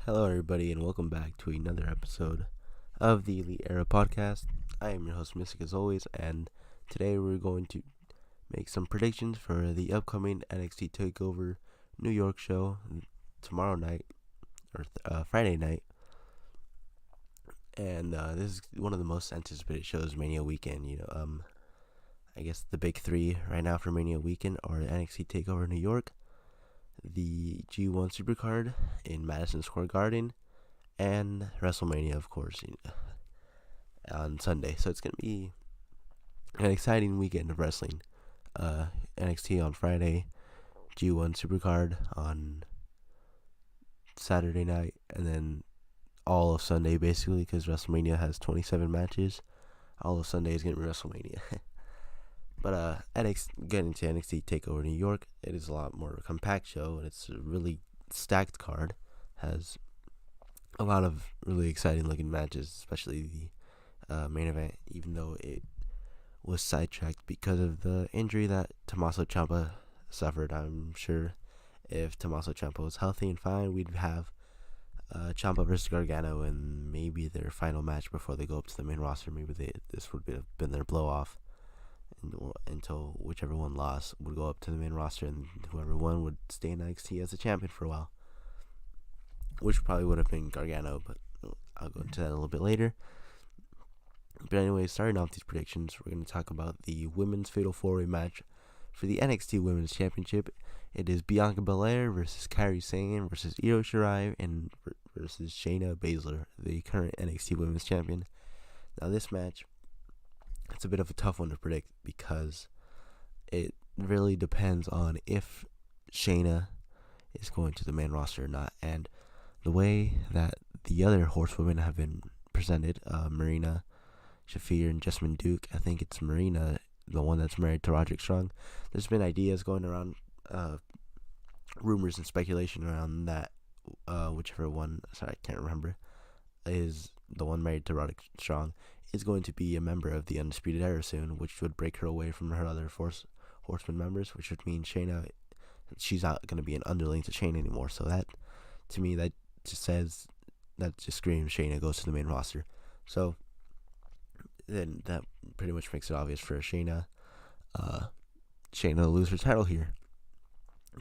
Hello, everybody, and welcome back to another episode of the Elite Era podcast. I am your host, Mystic, as always, and today we're going to make some predictions for the upcoming NXT Takeover New York show tomorrow night, or Friday night. And this is one of the most anticipated shows, Mania Weekend. I guess the big three right now for Mania Weekend are NXT Takeover New York, the G1 Supercard in Madison Square Garden, and WrestleMania, of course, on Sunday. So it's going to be an exciting weekend of wrestling. NXT on Friday, G1 Supercard on Saturday night, and then all of Sunday, basically, because WrestleMania has 27 matches. All of Sunday is going to be WrestleMania. But getting to NXT TakeOver New York, it is a lot more compact show, and it's a really stacked card. Has a lot of really exciting looking matches, especially the main event, even though it was sidetracked because of the injury that Tommaso Ciampa suffered. I'm sure if Tommaso Ciampa was healthy and fine, we'd have Ciampa versus Gargano and maybe their final match before they go up to the main roster. Maybe this would have been their blow off until whichever one lost would go up to the main roster, and whoever won would stay in NXT as a champion for a while, which probably would have been Gargano, but I'll go into that a little bit later. But anyway, starting off these predictions, we're going to talk about the women's Fatal 4-Way match for the NXT Women's Championship. It is Bianca Belair versus Kairi Sane versus Io Shirai and versus Shayna Baszler, the current NXT Women's Champion. Now this match, it's a bit of a tough one to predict because it really depends on if Shayna is going to the main roster or not. And the way that the other horsewomen have been presented, Marina Shafir and Jessamine Duke, I think it's Marina, the one that's married to Roderick Strong. There's been ideas going around, rumors and speculation around that whichever one, I can't remember, is the one married to Roderick Strong, is going to be a member of the Undisputed Era soon, which would break her away from her other horseman members, which would mean Shayna, she's not going to be an underling to Shayna anymore. So that, to me, that just screams Shayna goes to the main roster. So then that pretty much makes it obvious for Shayna to lose her title here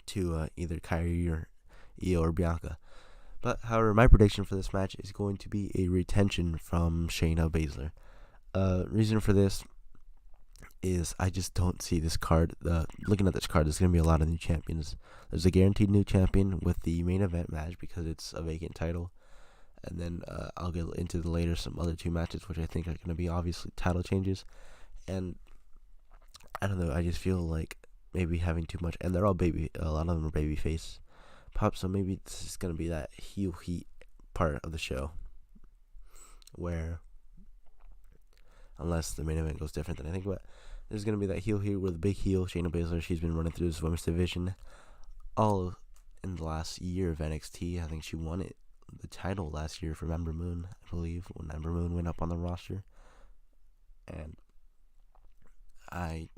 to either Kairi or Io or Bianca. But, however, my prediction for this match is going to be a retention from Shayna Baszler. Reason for this is I just don't see this card. Looking at this card, there's going to be a lot of new champions. There's a guaranteed new champion with the main event match because it's a vacant title. And then I'll get into later some other two matches, which I think are going to be obviously title changes. And I don't know, I just feel like maybe having too much. And they're all a lot of them are babyface pop, so maybe this is going to be that heel heat part of the show where, unless the main event goes different than I think, but there's going to be that heel heat where the big heel, Shayna Baszler, she's been running through this women's division all in the last year of NXT. I think she won the title last year from Ember Moon, I believe, when Ember Moon went up on the roster. And I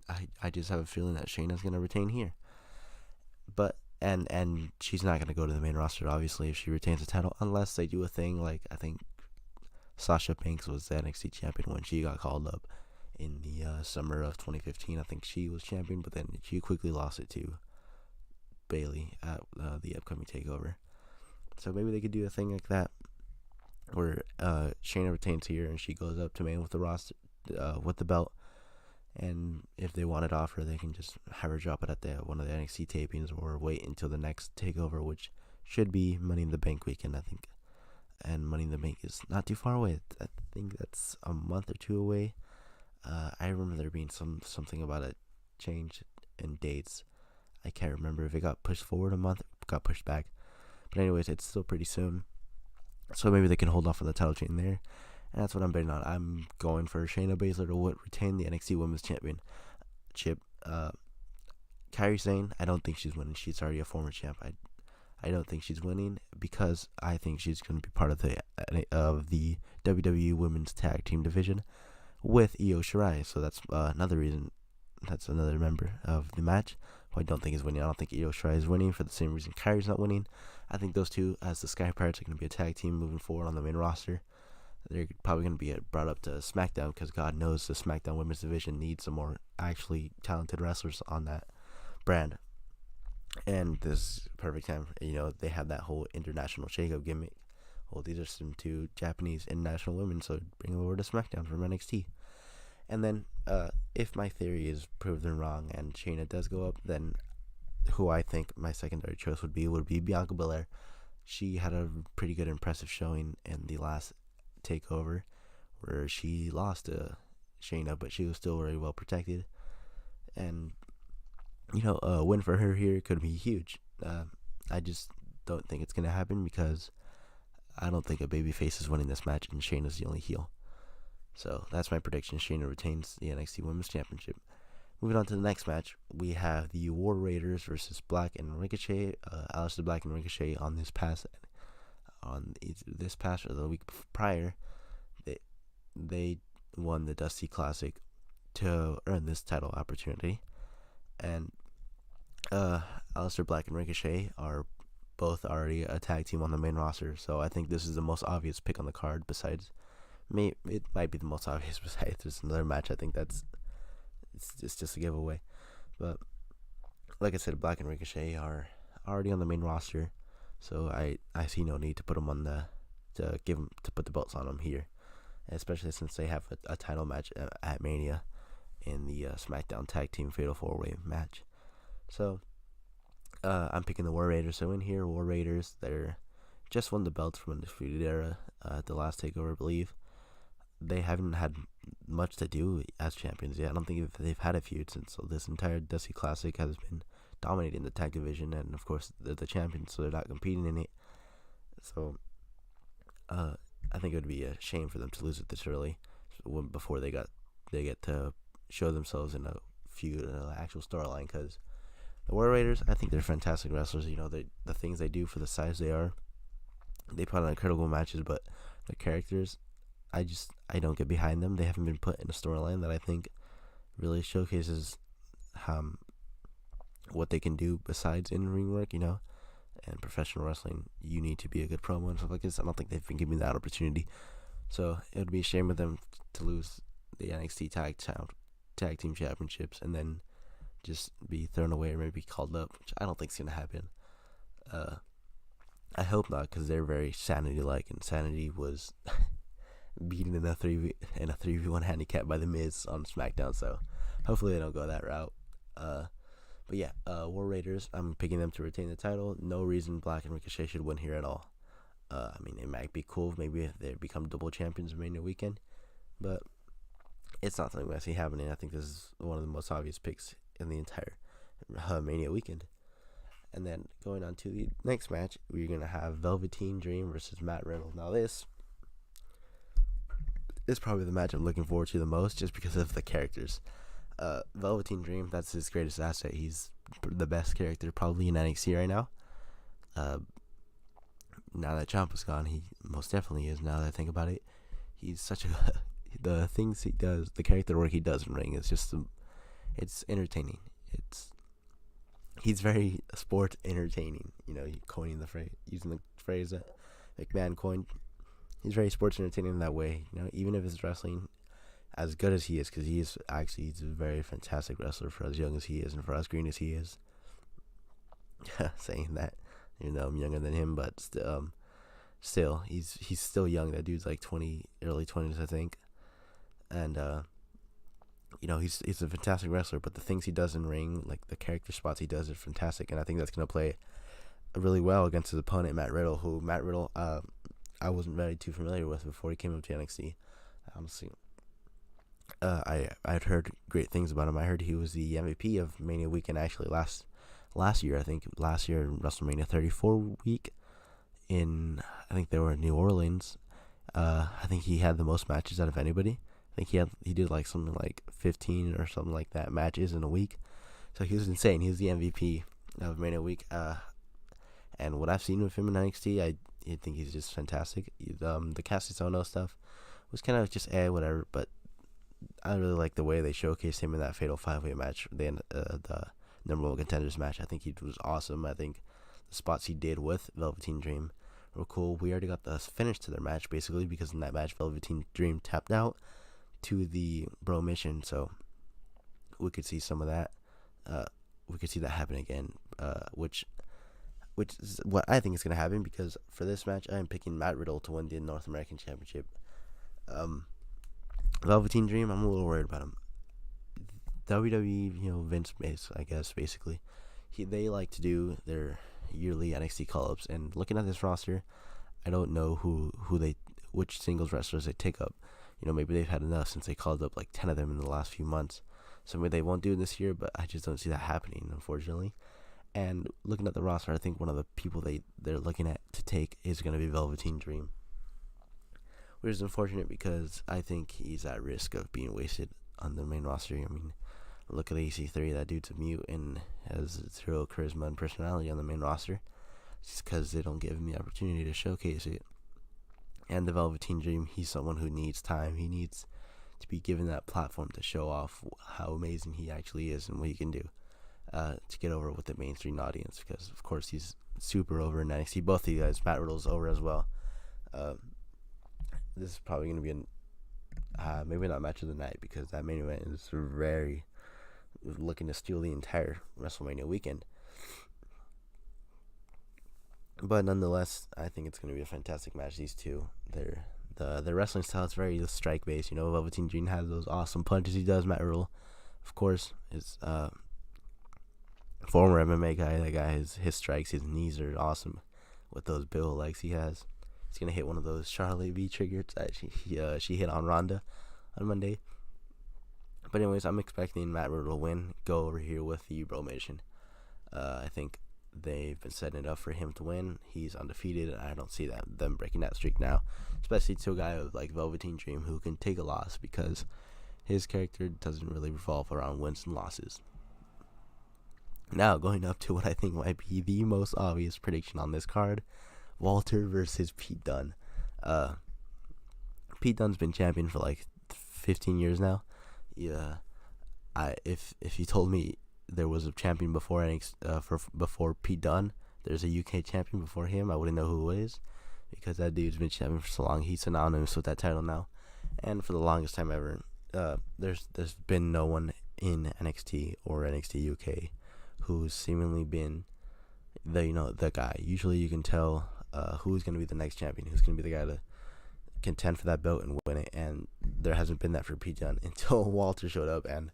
just have a feeling that Shayna's going to retain here. But And she's not going to go to the main roster, obviously, if she retains the title, unless they do a thing like, I think Sasha Banks was the NXT champion when she got called up in the summer of 2015. I think she was champion, but then she quickly lost it to Bayley at the upcoming TakeOver. So maybe they could do a thing like that, where Shayna retains here and she goes up to main with the roster, with the belt. And if they want it off her, they can just have her drop it at one of the NXT tapings or wait until the next TakeOver, which should be Money in the Bank weekend, I think. And Money in the Bank is not too far away. I think that's a month or two away. I remember there being something about a change in dates. I can't remember if it got pushed forward a month, got pushed back. But anyways, it's still pretty soon. So maybe they can hold off on the title chain there. And that's what I'm betting on. I'm going for Shayna Baszler to retain the NXT Women's Championship. Kairi Sane, I don't think she's winning. She's already a former champ. I don't think she's winning because I think she's going to be part of the WWE Women's Tag Team Division with Io Shirai. So that's another reason. That's another member of the match. who I don't think is winning. I don't think Io Shirai is winning for the same reason Kairi's not winning. I think those two, as the Sky Pirates, are going to be a tag team moving forward on the main roster. They're probably going to be brought up to SmackDown because God knows the SmackDown Women's Division needs some more actually talented wrestlers on that brand. And this is a perfect time. They have that whole international shakeup gimmick. Well, these are some two Japanese international women, so bring them over to SmackDown from NXT. And then, if my theory is proven wrong and Shayna does go up, then who I think my secondary choice would be Bianca Belair. She had a pretty good, impressive showing in the last Takeover, where she lost to Shayna, but she was still very well protected. And a win for her here could be huge. I just don't think it's gonna happen because I don't think a babyface is winning this match, and Shayna's the only heel. So that's my prediction. Shayna retains the NXT Women's Championship. Moving on to the next match, we have the War Raiders versus Black and Ricochet. Aleister Black and Ricochet on this past or the week prior, they won the Dusty Classic to earn this title opportunity. And Aleister Black and Ricochet are both already a tag team on the main roster, so I think this is the most obvious pick on the card. Besides, it might be the most obvious. Besides, there's another match. I think it's just a giveaway. But like I said, Black and Ricochet are already on the main roster, so I see no need to put them to put the belts on them here, especially since they have a title match at Mania in the SmackDown Tag Team Fatal 4-Way match. So I'm picking the War Raiders. So in here, War Raiders, they're just won the belts from Undisputed Era at the last Takeover, I believe. They haven't had much to do as champions yet. I don't think they've had a feud since this entire Dusty Classic has been dominating the tag division, and of course they're the champions, so they're not competing in it. So I think it would be a shame for them to lose it this early, before they get to show themselves in a feud, an actual storyline. Because the War Raiders, I think they're fantastic wrestlers. The things they do for the size they are, they put on incredible matches, but the characters, I don't get behind them. They haven't been put in a storyline that I think really showcases what they can do besides in-ring work, and professional wrestling. You need to be a good promo and stuff like this. I don't think they've been given that opportunity. So it would be a shame of them to lose the NXT Tag Team Championships and then just be thrown away or maybe called up, which I don't think is going to happen. I hope not, because they're very Sanity-like, and Sanity was beaten in a 3v1 handicap by The Miz on SmackDown, so hopefully they don't go that route. But yeah, War Raiders, I'm picking them to retain the title. No reason Black and Ricochet should win here at all. It might be cool maybe if they become double champions of Mania weekend, but it's not something I see happening. I think this is one of the most obvious picks in the entire Mania weekend. And then going on to the next match, we're going to have Velveteen Dream versus Matt Riddle. Now this is probably the match I'm looking forward to the most, just because of the characters. Velveteen Dream, that's his greatest asset. He's the best character probably in NXT right now. Now that Ciampa's gone, he most definitely is. Now that I think about it, he's such a the things he does, the character work he does in ring is just it's entertaining. He's very sport entertaining. Coining the phrase, using the phrase that McMahon coined. He's very sports entertaining in that way. Even if it's wrestling as good as he is, because he's a very fantastic wrestler for as young as he is and for as green as he is. Saying that, even though I'm younger than him, but still, he's still young. That dude's like early 20s, I think. And he's a fantastic wrestler, but the things he does in ring, like the character spots he does, are fantastic, and I think that's gonna play really well against his opponent, Matt Riddle. I wasn't very too familiar with before he came up to NXT. Honestly, I'd heard great things about him. I heard he was the MVP of Mania weekend actually last year. I think last year in WrestleMania 34 week I think they were in New Orleans. I think he had the most matches out of anybody. I think he did like something like 15 or something like that matches in a week. So he was insane. He was the MVP of Mania week. And what I've seen with him in NXT, I think he's just fantastic. The Cassius Ohno stuff was kind of just whatever, but I really like the way they showcased him in that Fatal 5-Way match, the number one contenders match. I think he was awesome. I think the spots he did with Velveteen Dream were cool. We already got the finish to their match basically because in that match Velveteen Dream tapped out to the bro mission, so we could see some of that. We could see that happen again, which is what I think is going to happen, because for this match I am picking Matt Riddle to win the North American Championship. Velveteen Dream, I'm a little worried about him. WWE, Vince base, I guess, basically. They like to do their yearly NXT call-ups, and looking at this roster, I don't know which singles wrestlers they take up. Maybe they've had enough since they called up like 10 of them in the last few months. So maybe they won't do it this year, but I just don't see that happening, unfortunately. And looking at the roster, I think one of the people they're looking at to take is going to be Velveteen Dream, which is unfortunate because I think he's at risk of being wasted on the main roster. I mean, look at AC3, that dude's a mute and has zero charisma and personality on the main roster, just because they don't give him the opportunity to showcase it. And the Velveteen Dream, he's someone who needs time. He needs to be given that platform to show off how amazing he actually is and what he can do to get over with the mainstream audience, because of course he's super over in NXT. Both of you guys, Matt Riddle's over as well. This is probably going to be maybe not match of the night, because that main event is very looking to steal the entire WrestleMania weekend. But nonetheless, I think it's going to be a fantastic match. These two, their wrestling style is very strike based. Velveteen Dream has those awesome punches he does. Matt Riddle, of course, is former MMA guy. That guy, his strikes, his knees are awesome with those bill legs he has. He's gonna hit one of those Charlotte V triggers that she hit on Ronda on Monday. But anyways, I'm expecting Matt Riddle to win, go over here with the Bro Mission. I think they've been setting it up for him to win. He's undefeated, and I don't see them breaking that streak now, especially to a guy like Velveteen Dream who can take a loss, because his character doesn't really revolve around wins and losses. Now, going up to what I think might be the most obvious prediction on this card, Walter versus Pete Dunne. Pete Dunne's been champion for like 15 years now. Yeah, if you told me there was a champion before before Pete Dunne, there's a UK champion before him, I wouldn't know who it is, because that dude's been champion for so long. He's synonymous with that title now, and for the longest time ever, there's been no one in NXT or NXT UK who's seemingly been the guy. Usually you can tell who's going to be the next champion, who's going to be the guy to contend for that belt and win it, and there hasn't been that for Pete Dunne until Walter showed up. And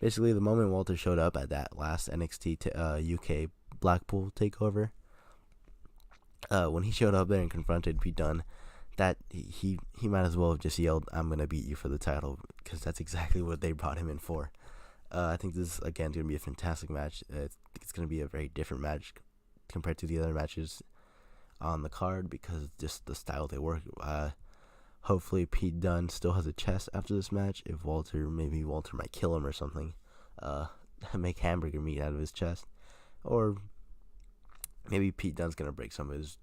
basically the moment Walter showed up at that last NXT UK Blackpool takeover, when he showed up there and confronted Pete Dunne, that he might as well have just yelled, "I'm going to beat you for the title," because that's exactly what they brought him in for. I think this is, again, going to be a fantastic match. It's going to be a very different match compared to the other matches on the card, because just the style they work. Hopefully Pete Dunne still has a chest after this match. If maybe Walter might kill him or something, make hamburger meat out of his chest, or maybe Pete Dunne's gonna break some of his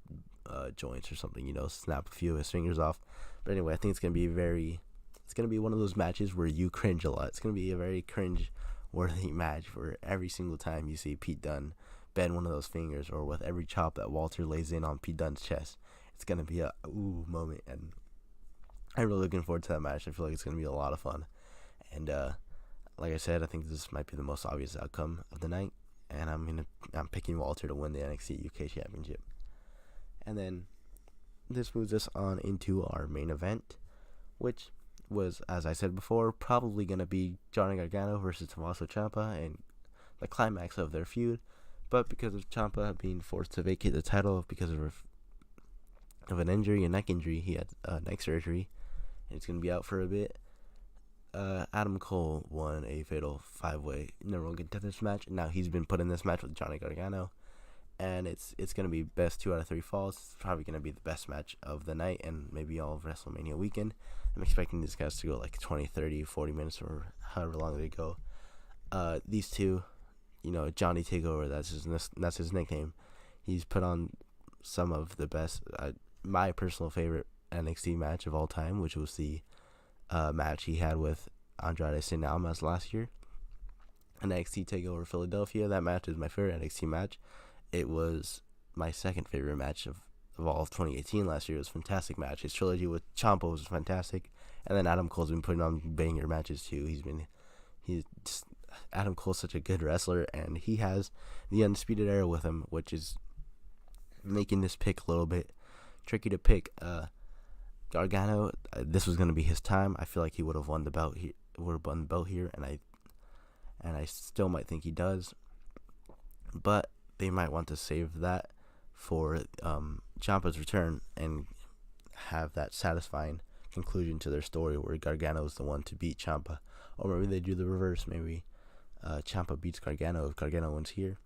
joints or something, snap a few of his fingers off. But anyway, I think it's gonna be one of those matches where you cringe a lot. It's gonna be a very cringe worthy match where every single time you see Pete Dunne bend one of those fingers, or with every chop that Walter lays in on Pete Dunne's chest, it's gonna be a ooh moment. And I'm really looking forward to that match. I feel like it's going to be a lot of fun. And like I said, I think this might be the most obvious outcome of the night. And I'm picking Walter to win the NXT UK Championship. And then this moves us on into our main event, which was, as I said before, probably going to be Johnny Gargano versus Tommaso Ciampa and the climax of their feud. But because of Ciampa being forced to vacate the title because of an injury, a neck injury, he had neck surgery, and he's going to be out for a bit. Adam Cole won a fatal 5-way number one contenders match. Now he's been put in this match with Johnny Gargano, and it's going to be best 2 out of 3 falls. It's probably going to be the best match of the night and maybe all of WrestleMania weekend. I'm expecting these guys to go like 20, 30, 40 minutes or however long they go. These two, Johnny Takeover, that's his nickname. He's put on some of the best, my personal favorite NXT match of all time, which was the match he had with Andrade Cien Almas last year. NXT Takeover Philadelphia. That match is my favorite NXT match. It was my second favorite match of all of 2018 last year. It was a fantastic match. His trilogy with Ciampa was fantastic. And then Adam Cole's been putting on banger matches too. He's just, Adam Cole's such a good wrestler, and he has the Undisputed Era with him, which is making this pick a little bit tricky to pick. Gargano, this was going to be his time. I feel like he would have won the belt here, and I still might think he does. But they might want to save that for Ciampa's return and have that satisfying conclusion to their story where Gargano is the one to beat Ciampa. Or maybe they do the reverse. Maybe Ciampa beats Gargano if Gargano wins here.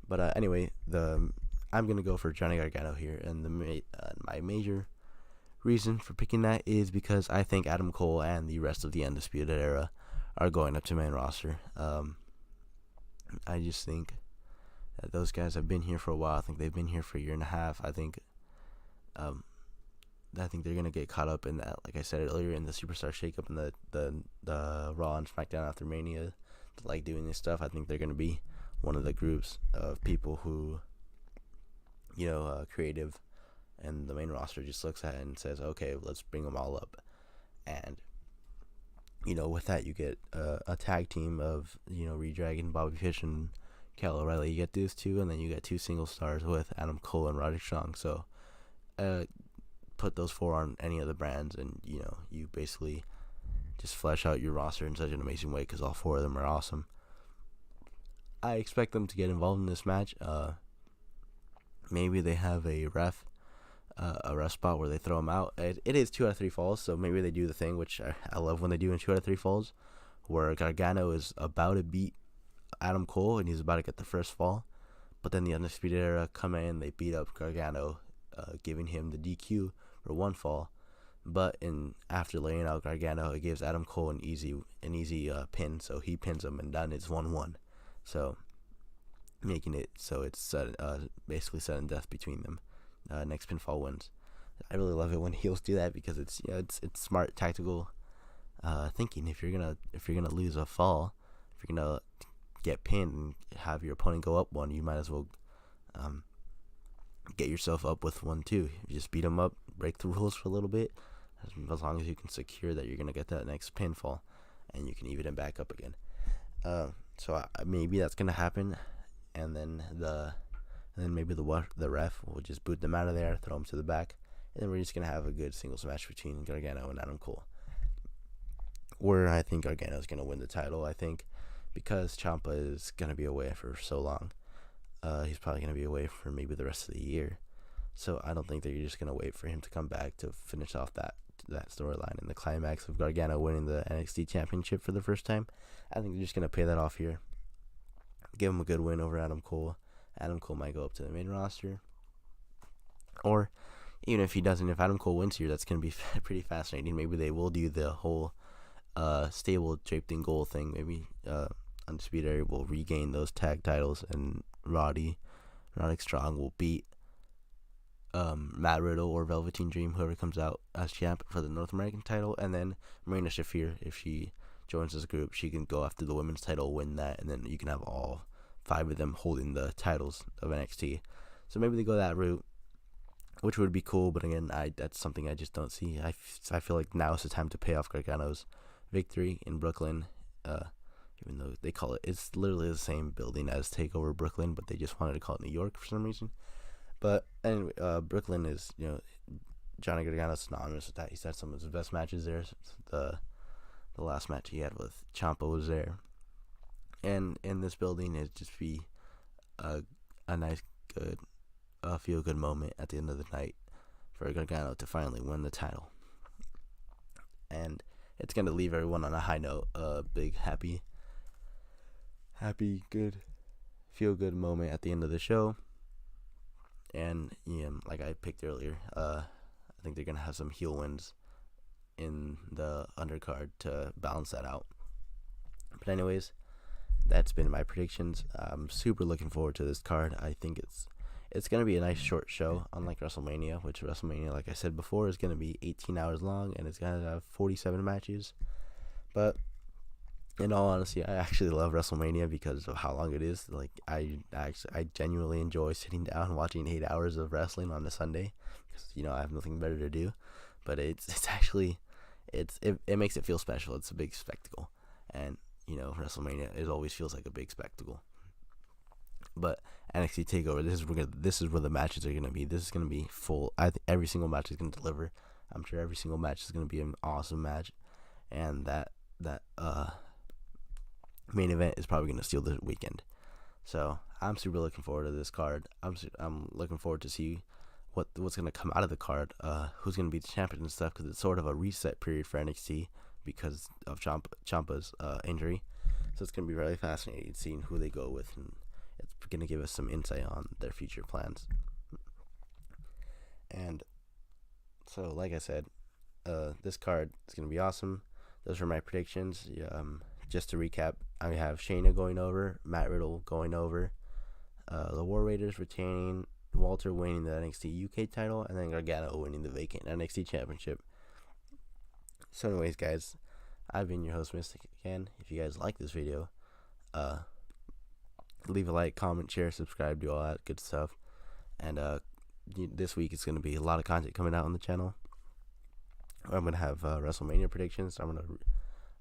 But anyway, I'm going to go for Johnny Gargano here. And my major reason for picking that is because I think Adam Cole and the rest of the Undisputed Era are going up to main roster. I just think that those guys have been here for a while. I think they've been here for a year and a half. I think they're gonna get caught up in that, like I said earlier, in the superstar shakeup and the Raw and SmackDown after Mania, like doing this stuff. I think they're gonna be one of the groups of people who, creative, and the main roster just looks at it and says, okay, let's bring them all up. And with that, you get a tag team of Redragon, Bobby Fish, and Kyle O'Reilly. You get those two, and then you get two single stars with Adam Cole and Roderick Strong. So put those four on any of the brands, and you basically just flesh out your roster in such an amazing way because all four of them are awesome. I expect them to get involved in this match. Maybe they have a ref spot where they throw them out. It is 2 out of 3 falls, so maybe they do the thing which I love when they do in 2 out of 3 falls, where Gargano is about to beat Adam Cole and he's about to get the first fall, but then the Undisputed Era come in, they beat up Gargano, giving him the DQ for one fall. But after laying out Gargano, it gives Adam Cole an easy pin, so he pins him, and done. It's 1-1. So making it so it's basically sudden death between them. Next pinfall wins. I really love it when heels do that because it's smart tactical thinking. If you're gonna lose a fall, if you're gonna get pinned and have your opponent go up one, you might as well get yourself up with one too. You just beat them up, break the rules for a little bit, as long as you can secure that you're gonna get that next pinfall, and you can even it back up again. So maybe that's gonna happen, and then maybe the ref will just boot them out of there, throw them to the back, and then we're just gonna have a good singles match between Gargano and Adam Cole, where I think Gargano is gonna win the title. I think because Ciampa is gonna be away for so long, he's probably gonna be away for maybe the rest of the year. So I don't think that you're just gonna wait for him to come back to finish off that storyline and the climax of Gargano winning the NXT Championship for the first time. I think they're just gonna pay that off here, give him a good win over Adam Cole. Adam Cole might go up to the main roster, or even if he doesn't, if Adam Cole wins here, that's gonna be pretty fascinating. Maybe they will do the whole stable draped in gold thing. Maybe Undisputed Era will regain those tag titles, and Roderick Strong will beat Matt Riddle or Velveteen Dream, whoever comes out as champ, for the North American title. And then Marina Shafir, if she joins this group, she can go after the women's title, win that, and then you can have all 5 of them holding the titles of NXT. So maybe they go that route, which would be cool. But again, that's something I just don't see. I feel like now is the time to pay off Gargano's victory in Brooklyn. Even though they call it's literally the same building as Takeover Brooklyn, but they just wanted to call it New York for some reason. But anyway, Brooklyn is, Johnny Gargano's synonymous with that. He's had some of his best matches there. The last match he had with Ciampa was there. And in this building, it'd just be a nice, good, feel-good moment at the end of the night for Gargano to finally win the title. And it's going to leave everyone on a high note, a big, happy, good, feel-good moment at the end of the show. And, like I picked earlier, I think they're going to have some heel wins in the undercard to balance that out. But anyways, that's been my predictions. I'm super looking forward to this card. I think it's going to be a nice short show, unlike WrestleMania, which WrestleMania, like I said before, is going to be 18 hours long, and it's going to have 47 matches. But in all honesty, I actually love WrestleMania because of how long it is. Like, I genuinely enjoy sitting down and watching 8 hours of wrestling on a Sunday because I have nothing better to do. But it's actually it makes it feel special. It's a big spectacle, and WrestleMania, it always feels like a big spectacle. But NXT Takeover, this is where the matches are gonna be. This is gonna be full. I think every single match is gonna deliver. I'm sure every single match is gonna be an awesome match, and that main event is probably gonna steal the weekend. So I'm super looking forward to this card. I'm looking forward to see what's gonna come out of the card. Who's gonna be the champion and stuff, because it's sort of a reset period for NXT because of Ciampa's injury. So it's gonna be really fascinating seeing who they go with, and it's gonna give us some insight on their future plans. And so, like I said, this card is gonna be awesome. Those are my predictions. Just to recap, I have Shayna going over, Matt Riddle going over, the War Raiders retaining, Walter winning the NXT UK title, and then Gargano winning the vacant NXT Championship. So anyways, guys, I've been your host, Mystic, again. If you guys like this video, leave a like, comment, share, subscribe, do all that good stuff. And this week it's going to be a lot of content coming out on the channel. I'm going to have WrestleMania predictions. I'm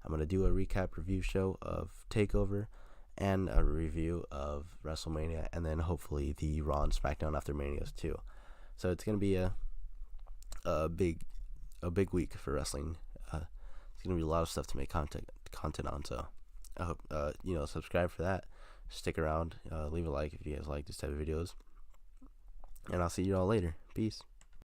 going to do a recap review show of Takeover and a review of WrestleMania, and then hopefully the Raw and SmackDown after Manias too. So it's going to be a big week for wrestling. It's going to be a lot of stuff to make content on. So I hope subscribe for that. Stick around. Leave a like if you guys like this type of videos. And I'll see you all later. Peace.